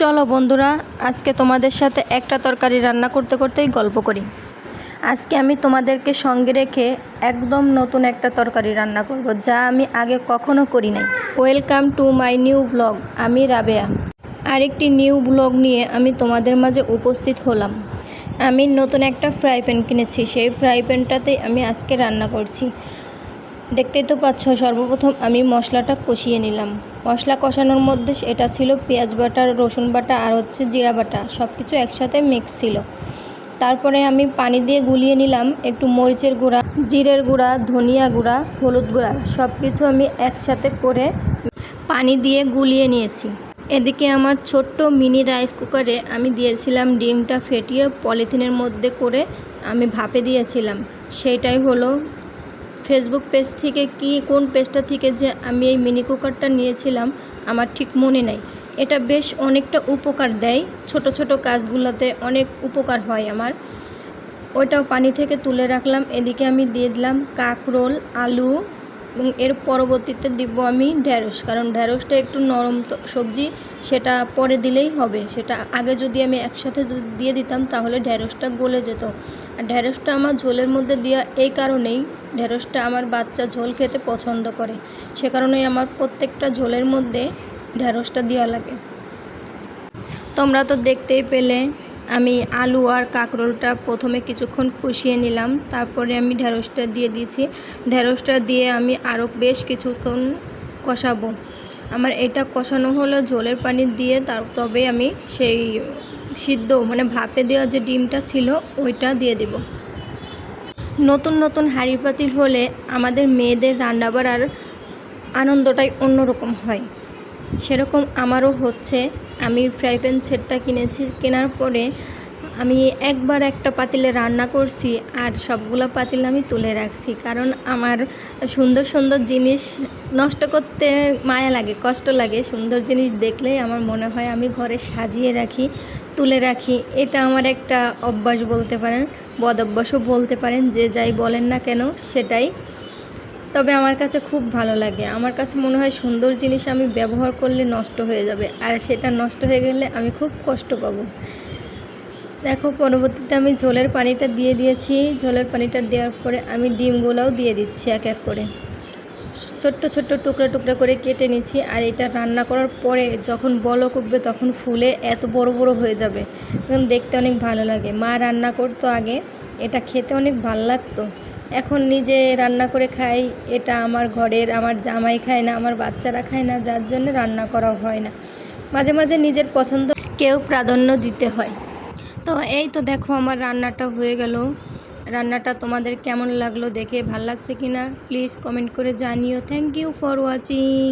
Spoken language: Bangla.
চলো বন্ধুরা, আজকে তোমাদের সাথে একটা তরকারি রান্না করতে করতেই গল্প করি। আজকে আমি তোমাদেরকে সঙ্গে রেখে একদম নতুন একটা তরকারি রান্না করব, যা আমি আগে কখনো করি নাই। Welcome to my new blog. আমি রাবেয়া, আরেকটি নিউ ব্লগ নিয়ে আমি তোমাদের মাঝে উপস্থিত হলাম। আমি নতুন একটা ফ্রাই প্যান কিনেছি, সেই ফ্রাই প্যানটাতেই আমি আজকে রান্না করছি। দেখতেই তো পাচ্ছ, সর্বপ্রথম আমি মশলাটা কষিয়ে নিলাম। মশলা কষানোর মধ্যে এটা ছিল পেঁয়াজ বাটা, রসুন বাটা আর জিরা বাটা, সব কিছু একসাথে মিক্স ছিল। তারপরে আমি পানি দিয়ে গুলিয়ে নিলাম একটু মরিচের গুঁড়া, জিরের গুঁড়া, ধনিয়া গুঁড়া, হলুদ গুঁড়া, সব কিছু আমি একসাথে করে পানি দিয়ে গুলিয়ে নিয়েছি। এদিকে আমার ছোট্ট মিনি রাইস কুকারে আমি দিয়েছিলাম ডিমটা ফেটিয়ে পলিথিনের মধ্যে করে আমি ভাপে দিয়েছিলাম। সেইটাই হলো ফেসবুক পেজ থেকে কোন পেজটা থেকে যে আমি এই মিনি কুকারটা নিয়েছিলাম আমার ঠিক মনে নাই। এটা বেশ অনেকটা উপকার দেয়, ছোট ছোট কাজগুলোতে অনেক উপকার হয় আমার। ওইটাও পানি থেকে তুলে রাখলাম। এদিকে আমি দিয়ে দিলাম কাঁকরোল, আলু এবং এর পরবর্তীতে দিব আমি ঢেঁড়স, কারণ ঢেঁড়সটা একটু নরম সবজি, সেটা পরে দিলেই হবে। সেটা আগে যদি আমি একসাথে দিয়ে দিতাম তাহলে ঢেঁড়সটা গলে যেত। আর ঢেঁড়সটা আমার ঝোলের মধ্যে দেওয়া এই কারণেই, ঢেঁড়সটা আমার বাচ্চা ঝোল খেতে পছন্দ করে, সে কারণেই আমার প্রত্যেকটা ঝোলের মধ্যে ঢেঁড়সটা দেওয়া লাগে। তোমরা তো দেখতেই পেলে আমি আলু আর কাঁকরোলটা প্রথমে কিছুক্ষণ কষিয়ে নিলাম, তারপরে আমি ঢেঁড়সটা দিয়ে দিয়েছি। ঢেঁড়সটা দিয়ে আমি আরও বেশ কিছুক্ষণ কষাবো। আমার এটা কষানো হলো ঝোলের পানি দিয়ে, তবে আমি সেই সিদ্ধ ভাপে দেওয়া যে ডিমটা ছিল ওইটা দিয়ে দেব। নতুন নতুন হাঁড়ি পাতিল হলে আমাদের মেয়েদের রান্না বাড়ার আনন্দটাই অন্যরকম হয়, সেরকম আমারও হচ্ছে। আমি ফ্রাই প্যান সেটটা কিনেছি, কেনার পরে আমি একবার একটা পাতিলে রান্না করছি আর সবগুলো পাতিল আমি তুলে রাখছি, কারণ আমার সুন্দর সুন্দর জিনিস নষ্ট করতে মায়া লাগে, কষ্ট লাগে। সুন্দর জিনিস দেখলেই আমার মনে হয় আমি ঘরে সাজিয়ে রাখি, তুলে রাখি। এটা আমার একটা অভ্যাস বলতে পারেন, বদ অভ্যাসও বলতে পারেন, যে যাই বলেন না কেন সেটাই। তবে আমার কাছে খুব ভালো লাগে। আমার কাছে মনে হয় সুন্দর জিনিস আমি ব্যবহার করলে নষ্ট হয়ে যাবে, আর সেটা নষ্ট হয়ে গেলে আমি খুব কষ্ট পাবো। দেখো, পরবর্তীতে আমি ঝোলের পানিটা দিয়ে দিয়েছি। ঝোলের পানিটা দেওয়ার পরে আমি ডিমগুলোও দিয়ে দিচ্ছি এক এক করে, ছোট্ট ছোট্ট টুকরা টুকরা করে কেটে নিচ্ছি। আর এটা রান্না করার পরে যখন বলক উঠবে তখন ফুলে এত বড় বড় হয়ে যাবে, তখন দেখতে অনেক ভালো লাগে। মা রান্না করতো আগে, এটা খেতে অনেক ভালো লাগতো। এখন নিজে রান্না করে খাই, এটা আমার ঘরের আমার জামাই খায় না, আমার বাচ্চারা খায় না, যার জন্য রান্না করা হয় না। মাঝে মাঝে নিজের পছন্দ কেউ প্রাধান্য দিতে হয়। তো এই তো দেখো, আমার রান্নাটা হয়ে গেল। রান্নাটা তোমাদের কেমন লাগলো, দেখে ভালো লাগছে কিনা প্লিজ কমেন্ট করে জানিও। Thank you for watching.